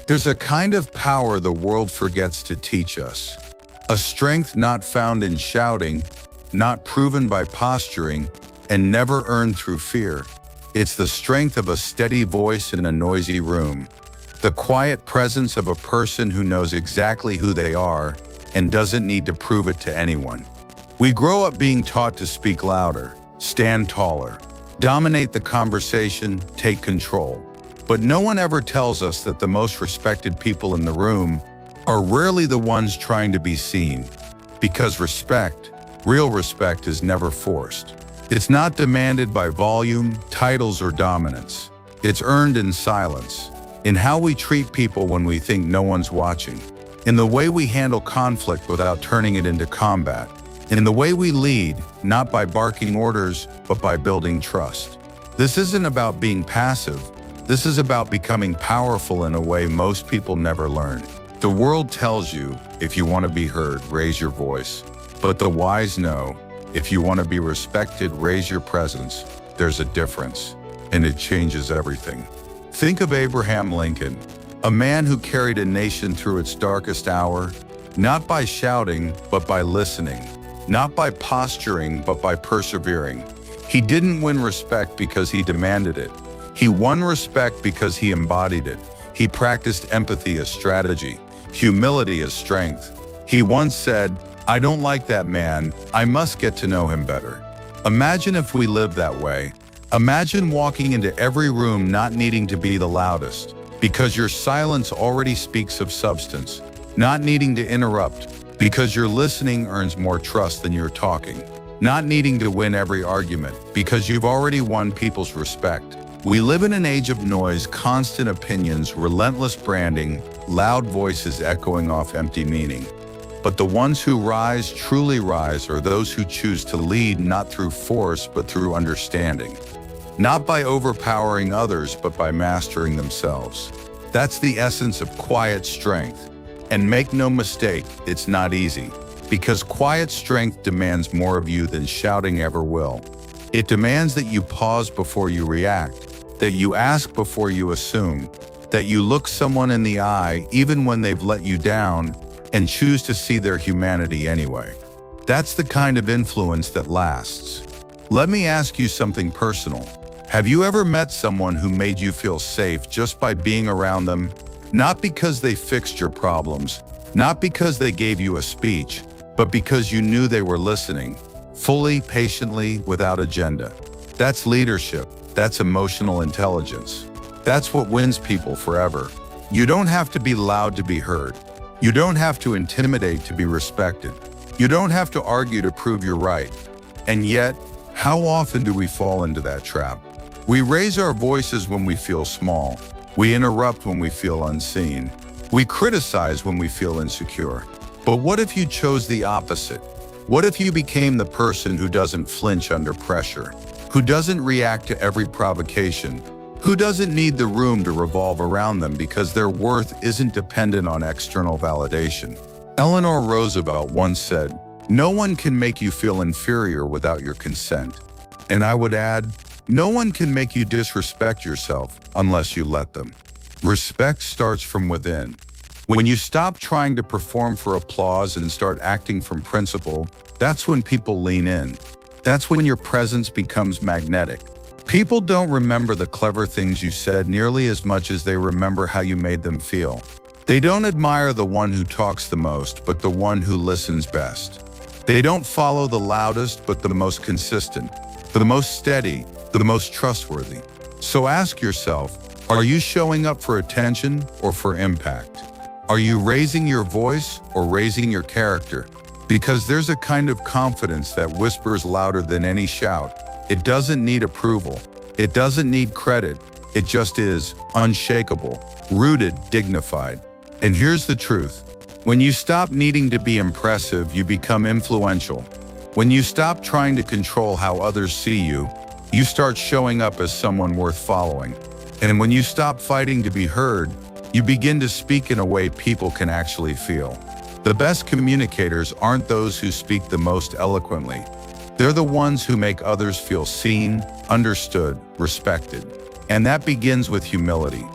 There's a kind of power the world forgets to teach us. A strength not found in shouting, not proven by posturing, and never earned through fear. It's the strength of a steady voice in a noisy room. The quiet presence of a person who knows exactly who they are and doesn't need to prove it to anyone. We grow up being taught to speak louder, stand taller, dominate the conversation, take control. But no one ever tells us that the most respected people in the room are rarely the ones trying to be seen. Because respect, real respect, is never forced. It's not demanded by volume, titles, or dominance. It's earned in silence, in how we treat people when we think no one's watching, in the way we handle conflict without turning it into combat, in the way we lead, not by barking orders, but by building trust. This isn't about being passive. This is about becoming powerful in a way most people never learn. The world tells you, if you want to be heard, raise your voice. But the wise know, if you want to be respected, raise your presence. There's a difference, and it changes everything. Think of Abraham Lincoln, a man who carried a nation through its darkest hour, not by shouting, but by listening, not by posturing, but by persevering. He didn't win respect because he demanded it. He won respect because he embodied it. He practiced empathy as strategy, humility as strength. He once said, "I don't like that man. I must get to know him better." Imagine if we lived that way. Imagine walking into every room not needing to be the loudest, because your silence already speaks of substance, not needing to interrupt, because your listening earns more trust than your talking, not needing to win every argument, because you've already won people's respect. We live in an age of noise, constant opinions, relentless branding, loud voices echoing off empty meaning. But the ones who rise, truly rise, are those who choose to lead not through force, but through understanding. Not by overpowering others, but by mastering themselves. That's the essence of quiet strength. And make no mistake, it's not easy. Because quiet strength demands more of you than shouting ever will. It demands that you pause before you react, that you ask before you assume, that you look someone in the eye even when they've let you down, and choose to see their humanity anyway. That's the kind of influence that lasts. Let me ask you something personal. Have you ever met someone who made you feel safe just by being around them? Not because they fixed your problems, not because they gave you a speech, but because you knew they were listening, fully, patiently, without agenda. That's leadership. That's emotional intelligence. That's what wins people forever. You don't have to be loud to be heard. You don't have to intimidate to be respected. You don't have to argue to prove you're right. And yet, how often do we fall into that trap? We raise our voices when we feel small. We interrupt when we feel unseen. We criticize when we feel insecure. But what if you chose the opposite? What if you became the person who doesn't flinch under pressure, who doesn't react to every provocation, who doesn't need the room to revolve around them because their worth isn't dependent on external validation? Eleanor Roosevelt once said, "No one can make you feel inferior without your consent." And I would add, no one can make you disrespect yourself unless you let them. Respect starts from within. When you stop trying to perform for applause and start acting from principle, that's when people lean in. That's when your presence becomes magnetic. People don't remember the clever things you said nearly as much as they remember how you made them feel. They don't admire the one who talks the most, but the one who listens best. They don't follow the loudest, but the most consistent, the most steady, the most trustworthy. So ask yourself, are you showing up for attention or for impact? Are you raising your voice or raising your character? Because there's a kind of confidence that whispers louder than any shout. It doesn't need approval. It doesn't need credit. It just is unshakable, rooted, dignified. And here's the truth. When you stop needing to be impressive, you become influential. When you stop trying to control how others see you, you start showing up as someone worth following. And when you stop fighting to be heard, you begin to speak in a way people can actually feel. The best communicators aren't those who speak the most eloquently. They're the ones who make others feel seen, understood, respected. And that begins with humility.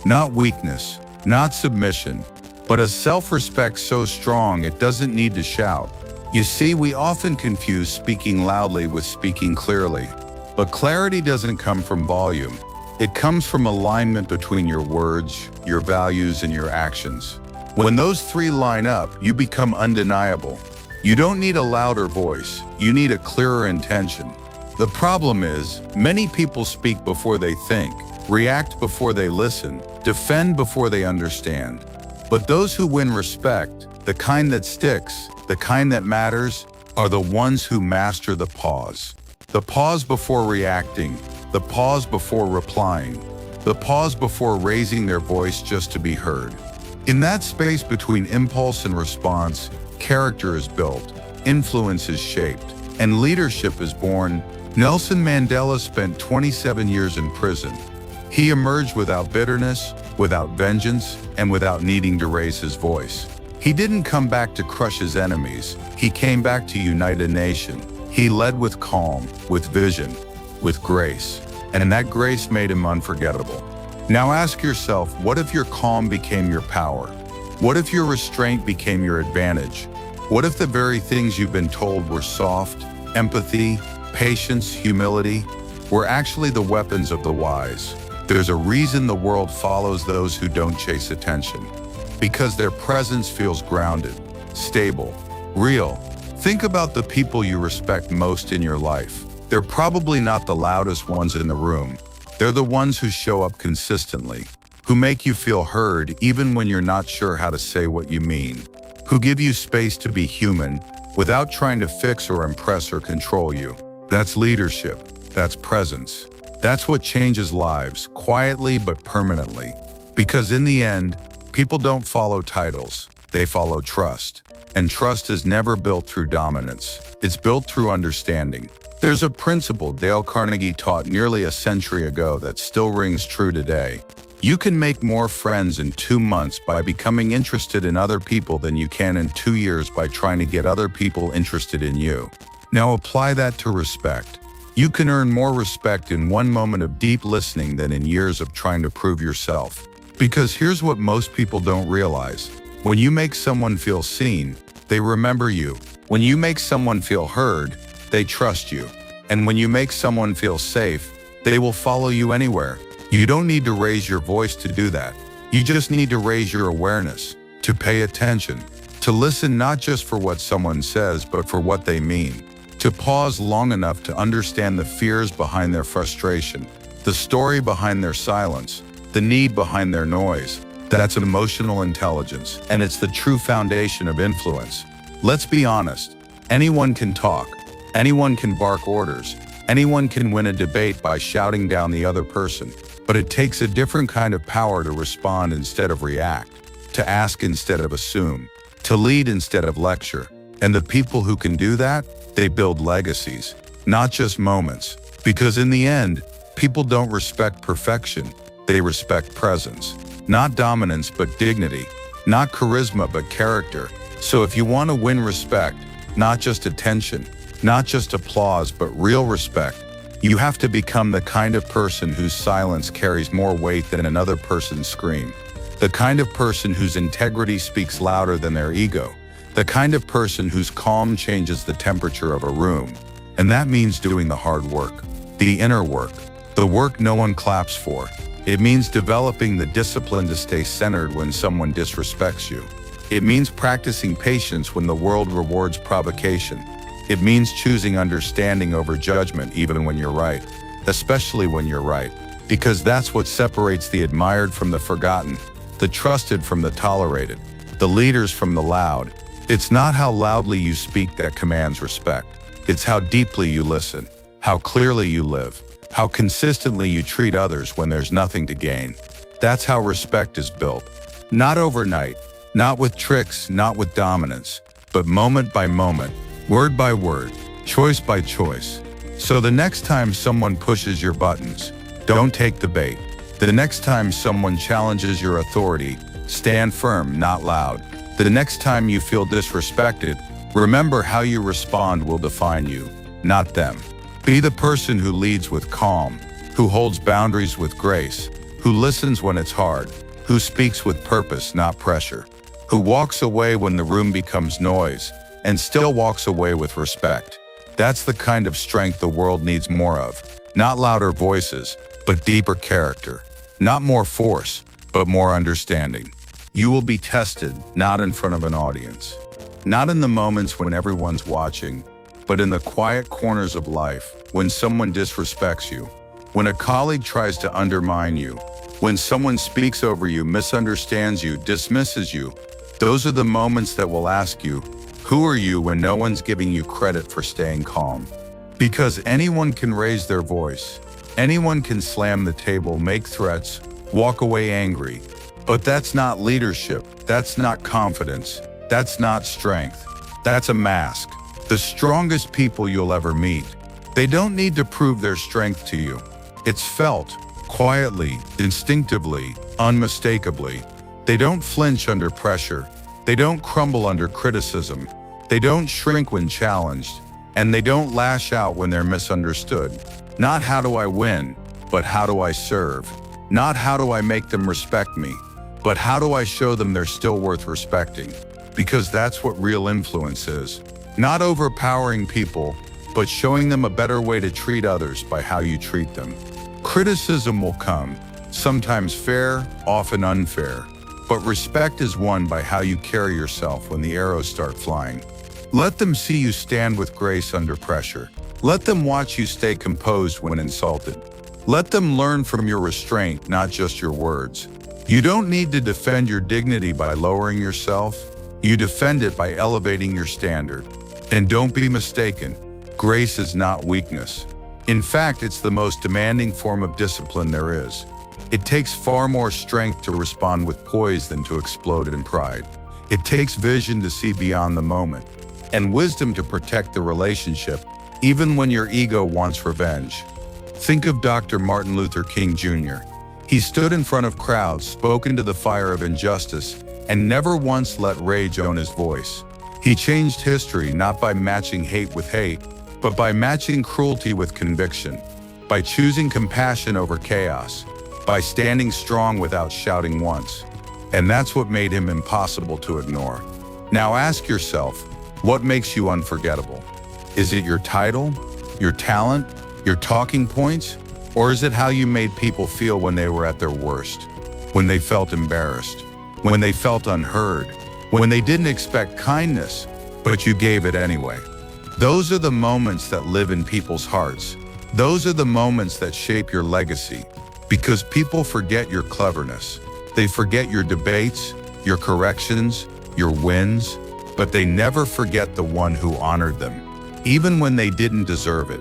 Not weakness, not submission, but a self-respect so strong it doesn't need to shout. You see, we often confuse speaking loudly with speaking clearly. But clarity doesn't come from volume. It comes from alignment between your words, your values, and your actions. When those three line up, you become undeniable. You don't need a louder voice, you need a clearer intention. The problem is, many people speak before they think, react before they listen, defend before they understand. But those who win respect, the kind that sticks, the kind that matters, are the ones who master the pause. The pause before reacting, the pause before replying, the pause before raising their voice just to be heard. In that space between impulse and response, character is built, influence is shaped, and leadership is born. Nelson Mandela spent 27 years in prison. He emerged without bitterness, without vengeance, and without needing to raise his voice. He didn't come back to crush his enemies. He came back to unite a nation. He led with calm, with vision, with grace, and that grace made him unforgettable. Now ask yourself, what if your calm became your power? What if your restraint became your advantage? What if the very things you've been told were soft, empathy, patience, humility, were actually the weapons of the wise? There's a reason the world follows those who don't chase attention. Because their presence feels grounded, stable, real. Think about the people you respect most in your life. They're probably not the loudest ones in the room. They're the ones who show up consistently, who make you feel heard even when you're not sure how to say what you mean, who give you space to be human without trying to fix or impress or control you. That's leadership. That's presence. That's what changes lives, quietly but permanently. Because in the end, people don't follow titles, they follow trust. And trust is never built through dominance. It's built through understanding. There's a principle Dale Carnegie taught nearly a century ago that still rings true today. You can make more friends in 2 months by becoming interested in other people than you can in 2 years by trying to get other people interested in you. Now apply that to respect. You can earn more respect in 1 moment of deep listening than in years of trying to prove yourself. Because here's what most people don't realize. When you make someone feel seen, they remember you. When you make someone feel heard, they trust you. And when you make someone feel safe, they will follow you anywhere. You don't need to raise your voice to do that. You just need to raise your awareness, to pay attention, to listen not just for what someone says, but for what they mean. To pause long enough to understand the fears behind their frustration, the story behind their silence, the need behind their noise. That's emotional intelligence, and it's the true foundation of influence. Let's be honest. Anyone can talk. Anyone can bark orders. Anyone can win a debate by shouting down the other person. But it takes a different kind of power to respond instead of react, to ask instead of assume, to lead instead of lecture. And the people who can do that, they build legacies, not just moments. Because in the end, people don't respect perfection. They respect presence. Not dominance, but dignity. Not charisma, but character. So if you want to win respect, not just attention, not just applause, but real respect, you have to become the kind of person whose silence carries more weight than another person's scream. The kind of person whose integrity speaks louder than their ego. The kind of person whose calm changes the temperature of a room. And that means doing the hard work, the inner work, the work no one claps for. It means developing the discipline to stay centered when someone disrespects you. It means practicing patience when the world rewards provocation. It means choosing understanding over judgment even when you're right, especially when you're right. Because that's what separates the admired from the forgotten, the trusted from the tolerated, the leaders from the loud. It's not how loudly you speak that commands respect. It's how deeply you listen, how clearly you live, how consistently you treat others when there's nothing to gain. That's how respect is built. Not overnight, not with tricks, not with dominance, but moment by moment, word by word, choice by choice. So the next time someone pushes your buttons, don't take the bait. The next time someone challenges your authority, stand firm, not loud. The next time you feel disrespected, remember how you respond will define you, not them. Be the person who leads with calm, who holds boundaries with grace, who listens when it's hard, who speaks with purpose, not pressure, who walks away when the room becomes noise and still walks away with respect. That's the kind of strength the world needs more of. Not louder voices, but deeper character. Not more force, but more understanding. You will be tested, not in front of an audience. Not in the moments when everyone's watching, but in the quiet corners of life, when someone disrespects you, when a colleague tries to undermine you, when someone speaks over you, misunderstands you, dismisses you. Those are the moments that will ask you, who are you when no one's giving you credit for staying calm? Because anyone can raise their voice. Anyone can slam the table, make threats, walk away angry. But that's not leadership. That's not confidence. That's not strength. That's a mask. The strongest people you'll ever meet, they don't need to prove their strength to you. It's felt, quietly, instinctively, unmistakably. They don't flinch under pressure. They don't crumble under criticism. They don't shrink when challenged. And they don't lash out when they're misunderstood. Not how do I win, but how do I serve? Not how do I make them respect me, but how do I show them they're still worth respecting? Because that's what real influence is. Not overpowering people, but showing them a better way to treat others by how you treat them. Criticism will come, sometimes fair, often unfair. But respect is won by how you carry yourself when the arrows start flying. Let them see you stand with grace under pressure. Let them watch you stay composed when insulted. Let them learn from your restraint, not just your words. You don't need to defend your dignity by lowering yourself. You defend it by elevating your standard. And don't be mistaken, grace is not weakness. In fact, it's the most demanding form of discipline there is. It takes far more strength to respond with poise than to explode in pride. It takes vision to see beyond the moment, and wisdom to protect the relationship, even when your ego wants revenge. Think of Dr. Martin Luther King Jr. He stood in front of crowds, spoke into the fire of injustice, and never once let rage own his voice. He changed history not by matching hate with hate, but by matching cruelty with conviction, by choosing compassion over chaos, by standing strong without shouting once. And that's what made him impossible to ignore. Now ask yourself, what makes you unforgettable? Is it your title, your talent, your talking points? Or is it how you made people feel when they were at their worst? When they felt embarrassed? When they felt unheard? When they didn't expect kindness, but you gave it anyway? Those are the moments that live in people's hearts. Those are the moments that shape your legacy. Because people forget your cleverness. They forget your debates, your corrections, your wins, but they never forget the one who honored them, even when they didn't deserve it.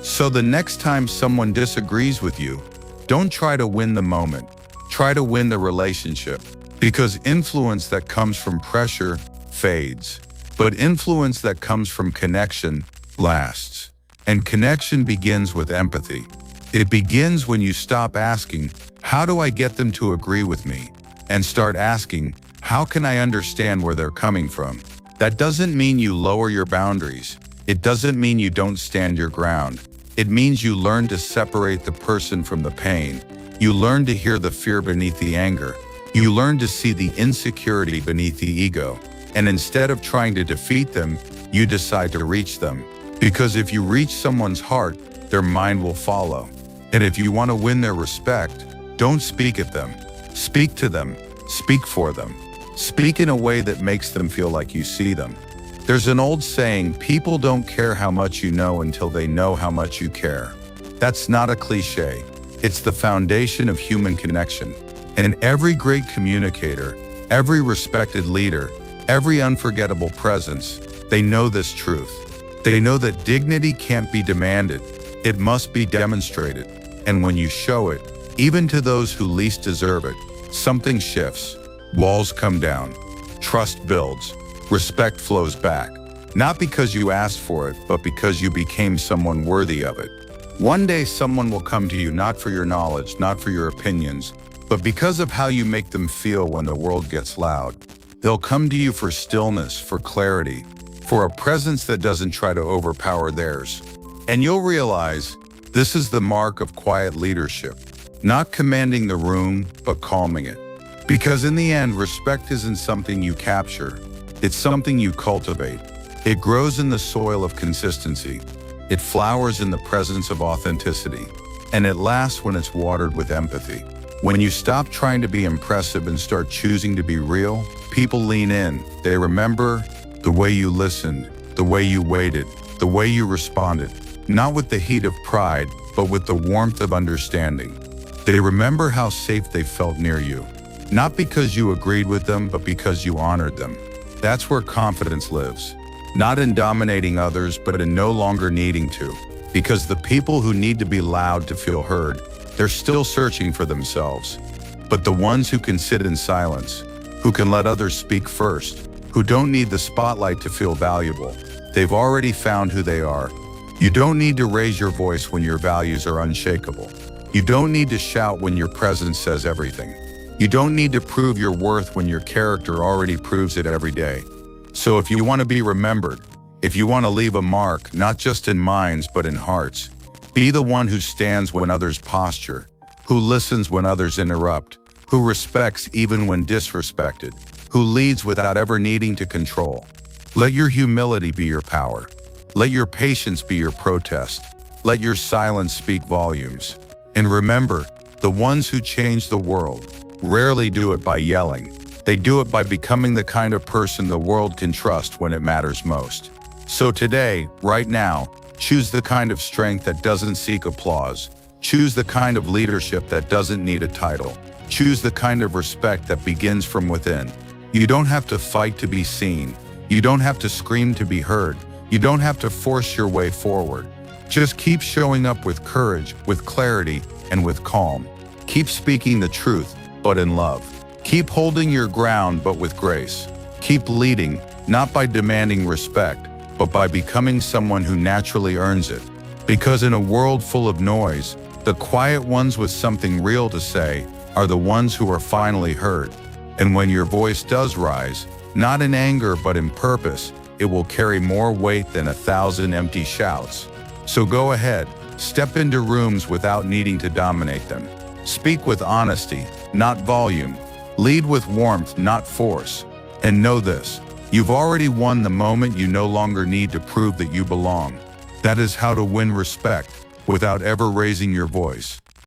So the next time someone disagrees with you, don't try to win the moment. Try to win the relationship. Because influence that comes from pressure fades. But influence that comes from connection lasts. And connection begins with empathy. It begins when you stop asking, how do I get them to agree with me? And start asking, how can I understand where they're coming from? That doesn't mean you lower your boundaries. It doesn't mean you don't stand your ground. It means you learn to separate the person from the pain. You learn to hear the fear beneath the anger. You learn to see the insecurity beneath the ego. And instead of trying to defeat them, you decide to reach them. Because if you reach someone's heart, their mind will follow. And if you want to win their respect, don't speak at them. Speak to them. Speak for them. Speak in a way that makes them feel like you see them. There's an old saying, people don't care how much you know until they know how much you care. That's not a cliche. It's the foundation of human connection. And every great communicator, every respected leader, every unforgettable presence, they know this truth. They know that dignity can't be demanded. It must be demonstrated. And when you show it, even to those who least deserve it, something shifts. Walls come down. Trust builds. Respect flows back. Not because you asked for it, but because you became someone worthy of it. One day someone will come to you not for your knowledge, not for your opinions, but because of how you make them feel when the world gets loud. They'll come to you for stillness, for clarity, for a presence that doesn't try to overpower theirs. And you'll realize this is the mark of quiet leadership. Not commanding the room, but calming it. Because in the end, respect isn't something you capture. It's something you cultivate. It grows in the soil of consistency. It flowers in the presence of authenticity. And it lasts when it's watered with empathy. When you stop trying to be impressive and start choosing to be real, people lean in. They remember the way you listened, the way you waited, the way you responded. Not with the heat of pride, but with the warmth of understanding. They remember how safe they felt near you. Not because you agreed with them, but because you honored them. That's where confidence lives. Not in dominating others, but in no longer needing to. Because the people who need to be loud to feel heard, they're still searching for themselves. But the ones who can sit in silence, who can let others speak first, who don't need the spotlight to feel valuable, they've already found who they are. You don't need to raise your voice when your values are unshakable. You don't need to shout when your presence says everything. You don't need to prove your worth when your character already proves it every day. So if you want to be remembered, if you want to leave a mark, not just in minds but in hearts, be the one who stands when others posture, who listens when others interrupt, who respects even when disrespected, who leads without ever needing to control. Let your humility be your power. Let your patience be your protest. Let your silence speak volumes. And remember, the ones who change the world rarely do it by yelling. They do it by becoming the kind of person the world can trust when it matters most. So today, right now, choose the kind of strength that doesn't seek applause. Choose the kind of leadership that doesn't need a title. Choose the kind of respect that begins from within. You don't have to fight to be seen. You don't have to scream to be heard. You don't have to force your way forward. Just keep showing up with courage, with clarity, and with calm. Keep speaking the truth, but in love. Keep holding your ground, but with grace. Keep leading, not by demanding respect, but by becoming someone who naturally earns it. Because in a world full of noise, the quiet ones with something real to say are the ones who are finally heard. And when your voice does rise, not in anger but in purpose, it will carry more weight than 1,000 empty shouts. So go ahead, step into rooms without needing to dominate them. Speak with honesty, not volume. Lead with warmth, not force. And know this, you've already won the moment you no longer need to prove that you belong. That is how to win respect without ever raising your voice.